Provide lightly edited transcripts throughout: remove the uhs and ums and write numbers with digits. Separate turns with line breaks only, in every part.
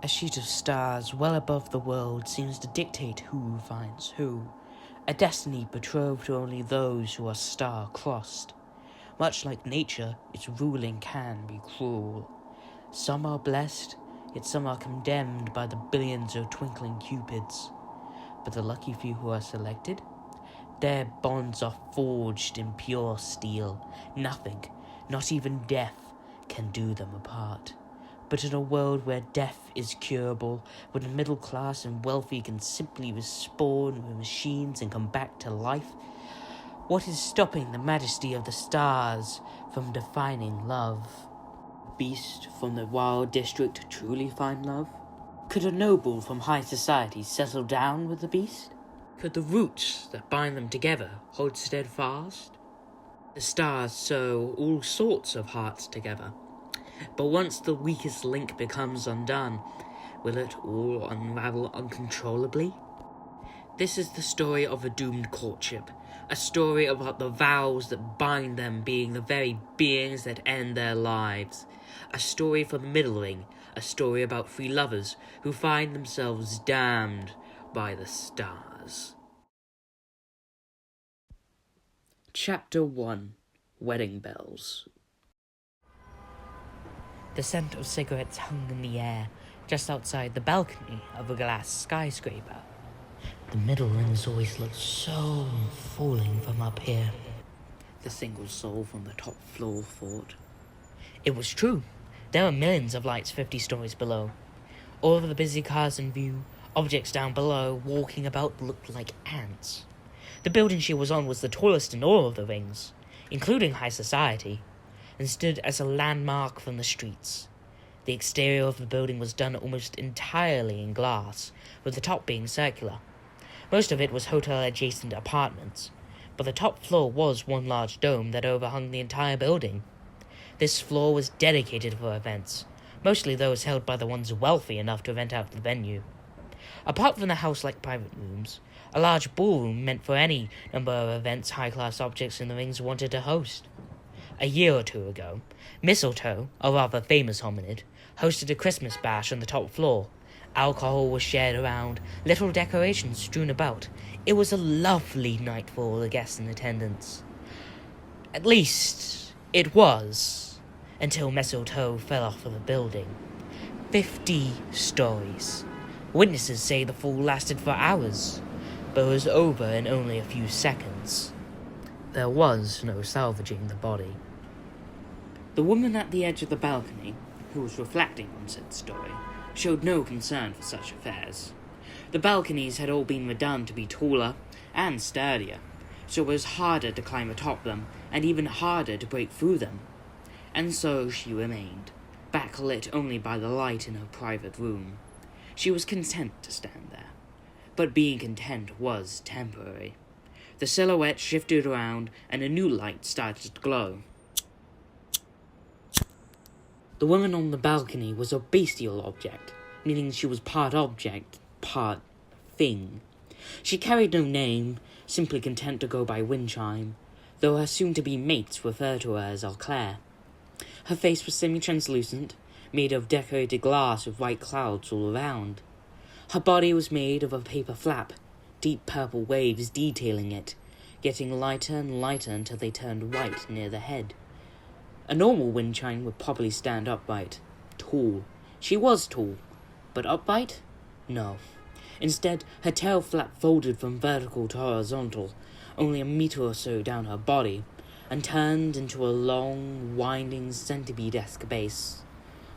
A sheet of stars well above the world seems to dictate who finds who, a destiny betrothed to only those who are star-crossed. Much like nature, its ruling can be cruel. Some are blessed, yet some are condemned by the billions of twinkling cupids. But the lucky few who are selected, their bonds are forged in pure steel. Nothing, not even death, can do them apart. But in a world where death is curable, when the middle class and wealthy can simply respawn with machines and come back to life, what is stopping the majesty of the stars from defining love? Beast from the wild district truly find love? Could a noble from high society settle down with the beast? Could the roots that bind them together hold steadfast? The stars sew all sorts of hearts together. But once the weakest link becomes undone, will it all unravel uncontrollably? This is the story of a doomed courtship, a story about the vows that bind them being the very beings that end their lives, a story for the middling, a story about free lovers who find themselves damned by the stars. Chapter 1: Wedding Bells. The scent of cigarettes hung in the air, just outside the balcony of a glass skyscraper. The middlings always looked so falling from up here, the single soul from the top floor thought. It was true. There were millions of lights 50 stories below. All of the busy cars in view, objects down below walking about looked like ants. The building she was on was the tallest in all of the rings, including high society, and stood as a landmark from the streets. The exterior of the building was done almost entirely in glass, with the top being circular. Most of it was hotel-adjacent apartments, but the top floor was one large dome that overhung the entire building. This floor was dedicated for events, mostly those held by the ones wealthy enough to rent out the venue. Apart from the house-like private rooms, a large ballroom meant for any number of events high-class objects in the rings wanted to host. A year or two ago, Mistletoe, a rather famous hominid, hosted a Christmas bash on the top floor. Alcohol was shared around, little decorations strewn about. It was a lovely night for all the guests in attendance. At least, it was, until Mistletoe fell off of the building. 50 stories. Witnesses say the fall lasted for hours, but was over in only a few seconds. There was no salvaging the body. The woman at the edge of the balcony, who was reflecting on said story, showed no concern for such affairs. The balconies had all been redone to be taller and sturdier, so it was harder to climb atop them, and even harder to break through them. And so she remained, backlit only by the light in her private room. She was content to stand there, but being content was temporary. The silhouette shifted around, and a new light started to glow. The woman on the balcony was a bestial object, meaning she was part object, part thing. She carried no name, simply content to go by wind chime, though her soon-to-be mates referred to her as Alclaire. Her face was semi-translucent, made of decorated glass with white clouds all around. Her body was made of a paper flap, deep purple waves detailing it, getting lighter and lighter until they turned white near the head. A normal wind chime would probably stand upright, tall. She was tall, but upright? No. Instead, her tail flap folded from vertical to horizontal, only a meter or so down her body, and turned into a long, winding centipede-esque base.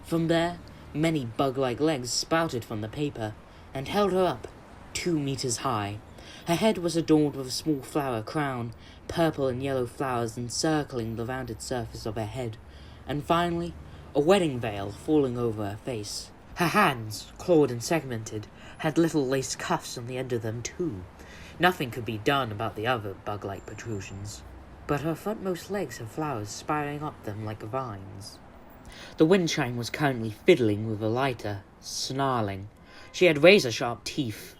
From there, many bug-like legs sprouted from the paper, and held her up, 2 meters high. Her head was adorned with a small flower crown, purple and yellow flowers encircling the rounded surface of her head, and finally, a wedding veil falling over her face. Her hands, clawed and segmented, had little lace cuffs on the end of them too. Nothing could be done about the other bug-like protrusions, but her frontmost legs had flowers spiraling up them like vines. The wind chime was currently fiddling with a lighter, snarling. She had razor-sharp teeth.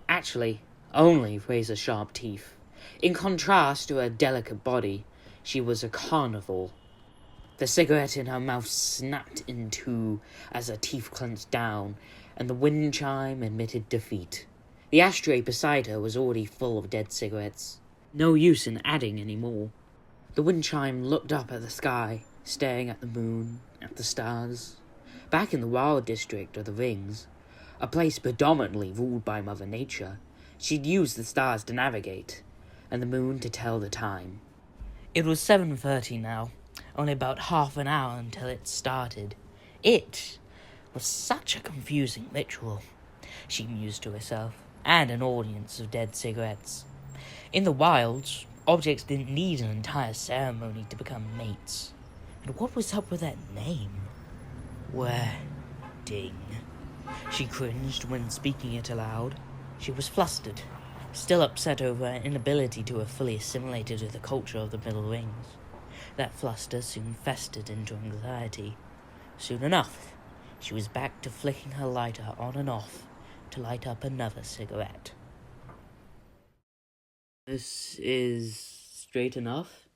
Actually, only razor-sharp teeth. In contrast to her delicate body, she was a carnivore. The cigarette in her mouth snapped in two as her teeth clenched down, and the wind chime admitted defeat. The ashtray beside her was already full of dead cigarettes. No use in adding any more. The wind chime looked up at the sky, staring at the moon, at the stars. Back in the wild district of the Rings, a place predominantly ruled by Mother Nature, she'd used the stars to navigate, and the moon to tell the time. It was 7:30 now, only about half an hour until it started. It was such a confusing ritual, she mused to herself, and an audience of dead cigarettes. In the wilds, objects didn't need an entire ceremony to become mates. And what was up with that name? Wedding. She cringed when speaking it aloud. She was flustered, still upset over her inability to have fully assimilated with the culture of the Middle Rings. That fluster soon festered into anxiety. Soon enough, she was back to flicking her lighter on and off to light up another cigarette. This is straight enough?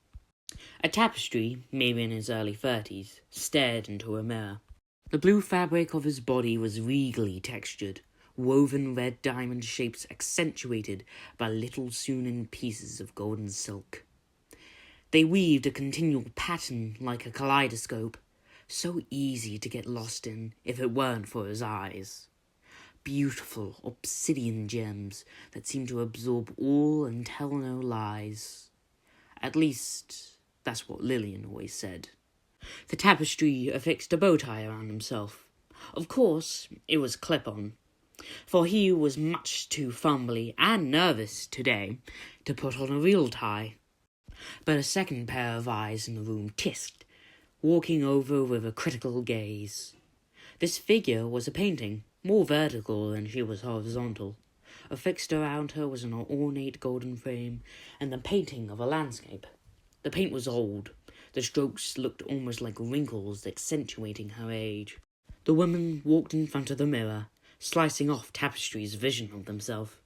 A tapestry, maybe in his early 30s, stared into a mirror. The blue fabric of his body was regally textured, woven red diamond shapes accentuated by little sewn-in pieces of golden silk. They weaved a continual pattern like a kaleidoscope, so easy to get lost in if it weren't for his eyes. Beautiful obsidian gems that seemed to absorb all and tell no lies. At least, that's what Lillian always said. The tapestry affixed a bow tie around himself. Of course, it was clip-on, for he was much too fumbly and nervous today to put on a real tie. But a second pair of eyes in the room tisked, walking over with a critical gaze. This figure was a painting, more vertical than she was horizontal. Affixed around her was an ornate golden frame and the painting of a landscape. The paint was old. The strokes looked almost like wrinkles accentuating her age. The woman walked in front of the mirror, slicing off Tapestry's vision of themselves.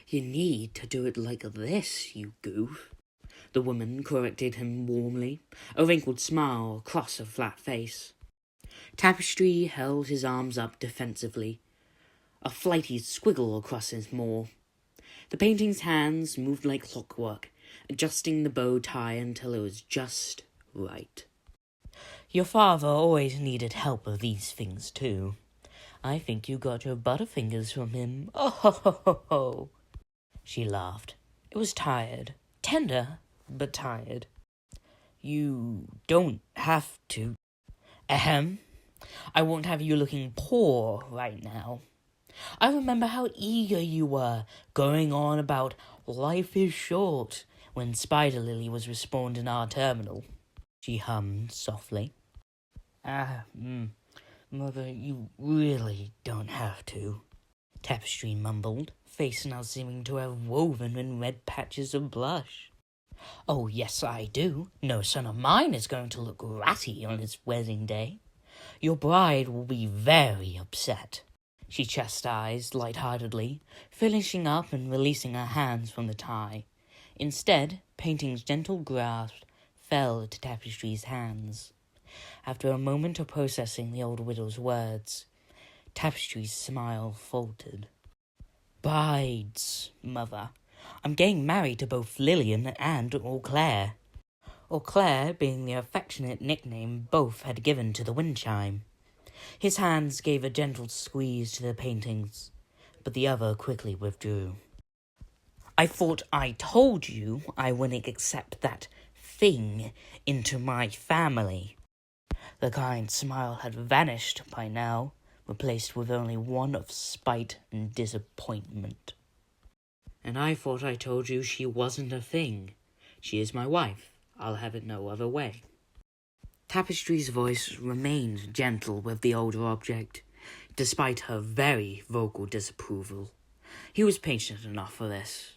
You need to do it like this, you goof. The woman corrected him warmly, a wrinkled smile across her flat face. Tapestry held his arms up defensively, a flighty squiggle across his maw. The painting's hands moved like clockwork, adjusting the bow tie until it was just right. Your father always needed help with these things, too. I think you got your butterfingers from him. Oh, ho, ho, ho, ho. She laughed. It was tired. Tender, but tired. You don't have to. Ahem. I won't have you looking poor right now. I remember how eager you were, going on about life is short when Spider Lily was respawned in our terminal. She hummed softly. Mother, you really don't have to. Tapestry mumbled, face now seeming to have woven in red patches of blush. Oh, yes, I do. No son of mine is going to look ratty on his wedding day. Your bride will be very upset. She chastised light-heartedly, finishing up and releasing her hands from the tie. Instead, Painting's gentle grasp fell to Tapestry's hands. After a moment of processing the old widow's words, Tapestry's smile faltered. Brides, Mother. I'm getting married to both Lillian and Auclair. Auclair being the affectionate nickname both had given to the wind chime. His hands gave a gentle squeeze to the paintings, but the other quickly withdrew. I thought I told you I wouldn't accept that thing into my family. The kind smile had vanished by now, replaced with only one of spite and disappointment. And I thought I told you she wasn't a thing. She is my wife. I'll have it no other way. Tapestry's voice remained gentle with the older object, despite her very vocal disapproval. He was patient enough for this.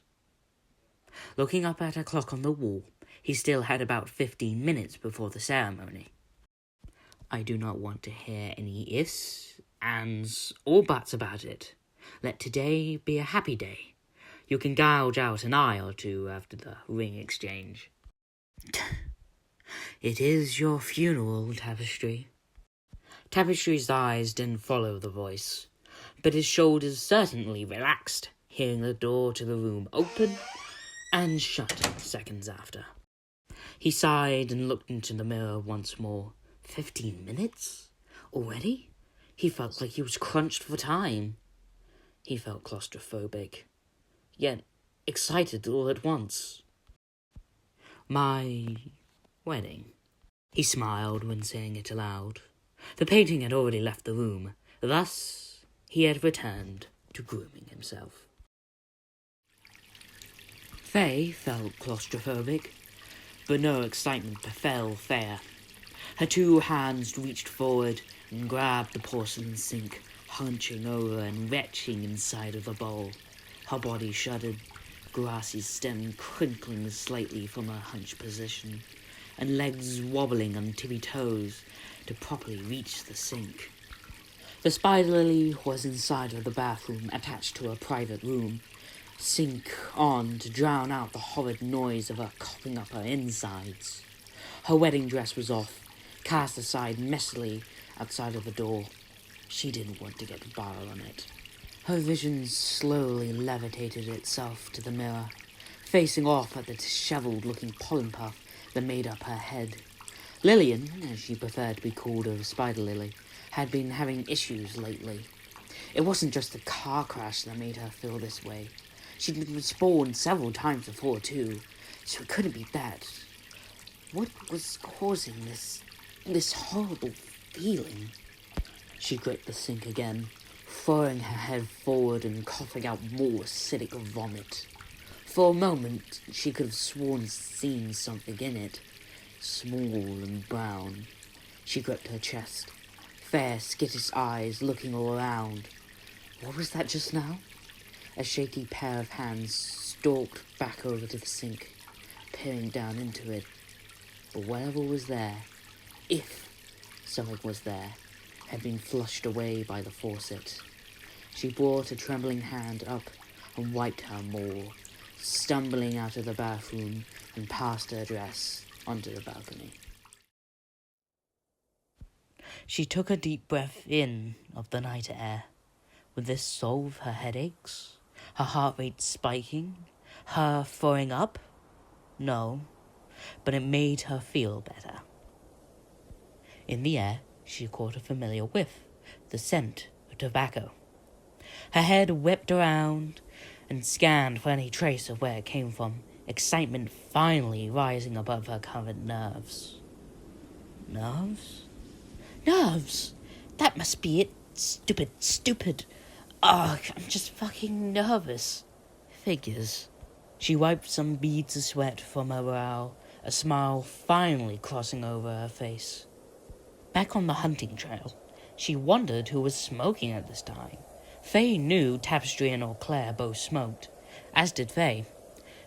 Looking up at a clock on the wall, he still had about 15 minutes before the ceremony. I do not want to hear any ifs, ands, or buts about it. Let today be a happy day. You can gouge out an eye or two after the ring exchange. It is your funeral, Tapestry. Tapestry's eyes didn't follow the voice, but his shoulders certainly relaxed, hearing the door to the room open and shut seconds after. He sighed and looked into the mirror once more. 15 minutes? Already? He felt like he was crunched for time. He felt claustrophobic, yet excited all at once. My wedding. He smiled when saying it aloud. The painting had already left the room. Thus, he had returned to grooming himself. Faye felt claustrophobic, but no excitement befell Faye. Her two hands reached forward and grabbed the porcelain sink, hunching over and retching inside of the bowl. Her body shuddered, grassy stem crinkling slightly from her hunched position, and legs wobbling on tippy toes to properly reach the sink. The spider lily was inside of the bathroom, attached to a private room, sink on to drown out the horrid noise of her coughing up her insides. Her wedding dress was off, cast aside messily outside of the door. She didn't want to get bar on it. Her vision slowly levitated itself to the mirror, facing off at the disheveled-looking pollen puff that made up her head. Lillian, as she preferred to be called over Spider Lily, had been having issues lately. It wasn't just the car crash that made her feel this way. She'd been spawned several times before, too, so it couldn't be that. What was causing this horrible feeling? She gripped the sink again, throwing her head forward and coughing out more acidic vomit. For a moment, she could have seen something in it, small and brown. She gripped her chest, fair, skittish eyes looking all around. What was that just now? A shaky pair of hands stalked back over to the sink, peering down into it. But whatever was there, if something was there, had been flushed away by the faucet. She brought a trembling hand up and wiped her more, stumbling out of the bathroom and past her dress onto the balcony. She took a deep breath in of the night air. Would this solve her headaches? Her heart rate spiking? Her throwing up? No, but it made her feel better. In the air, she caught a familiar whiff, the scent of tobacco. Her head whipped around and scanned for any trace of where it came from, excitement finally rising above her covered nerves. Nerves? Nerves! That must be it. Stupid. Ugh, I'm just fucking nervous. Figures. She wiped some beads of sweat from her brow, a smile finally crossing over her face. Back on the hunting trail, she wondered who was smoking at this time. Faye knew Tapestry and Eau Claire both smoked, as did Faye,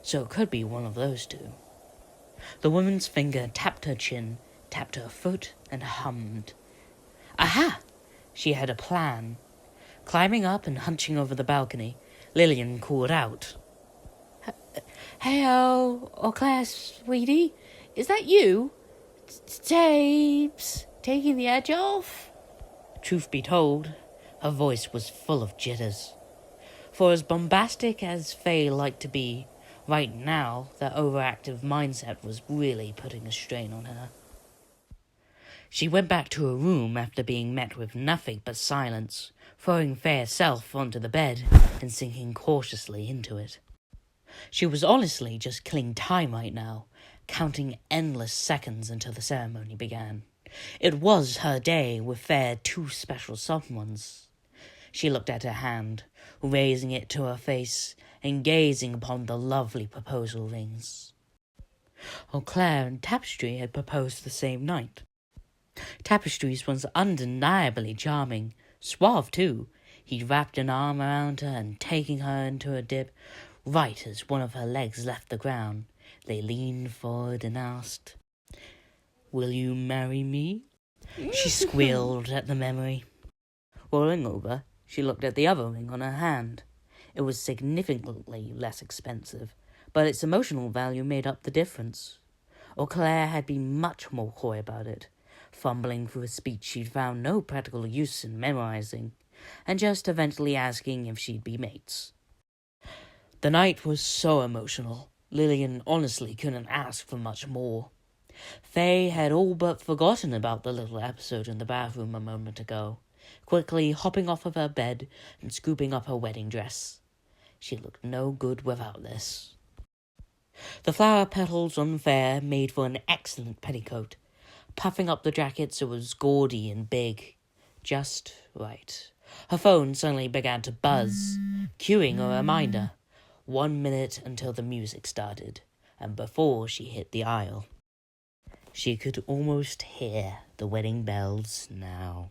so it could be one of those two. The woman's finger tapped her chin, tapped her foot, and hummed. Aha! She had a plan. Climbing up and hunching over the balcony, Lillian called out. Hey-o, Eau Claire, sweetie, is that you? Tapes, taking the edge off? Truth be told, her voice was full of jitters. For as bombastic as Faye liked to be, right now that overactive mindset was really putting a strain on her. She went back to her room after being met with nothing but silence, throwing Faye herself onto the bed and sinking cautiously into it. She was honestly just killing time right now, counting endless seconds until the ceremony began. It was her day with Faye two special someones. She looked at her hand, raising it to her face and gazing upon the lovely proposal rings. Eau Claire and Tapestry had proposed the same night. Tapestry's was undeniably charming, suave too. He'd wrapped an arm around her and taking her into a dip, right as one of her legs left the ground, they leaned forward and asked, Will you marry me? She squealed at the memory. Rolling over, she looked at the other ring on her hand. It was significantly less expensive, but its emotional value made up the difference. or Claire had been much more coy about it, fumbling through a speech she'd found no practical use in memorizing, and just eventually asking if she'd be mates. The night was so emotional, Lillian honestly couldn't ask for much more. Faye had all but forgotten about the little episode in the bathroom a moment ago, quickly hopping off of her bed and scooping up her wedding dress. She looked no good without this. The flower petals on Faye made for an excellent petticoat, puffing up the jacket so it was gaudy and big. Just right. Her phone suddenly began to buzz, cueing a reminder. 1 minute until the music started, and before she hit the aisle. She could almost hear the wedding bells now.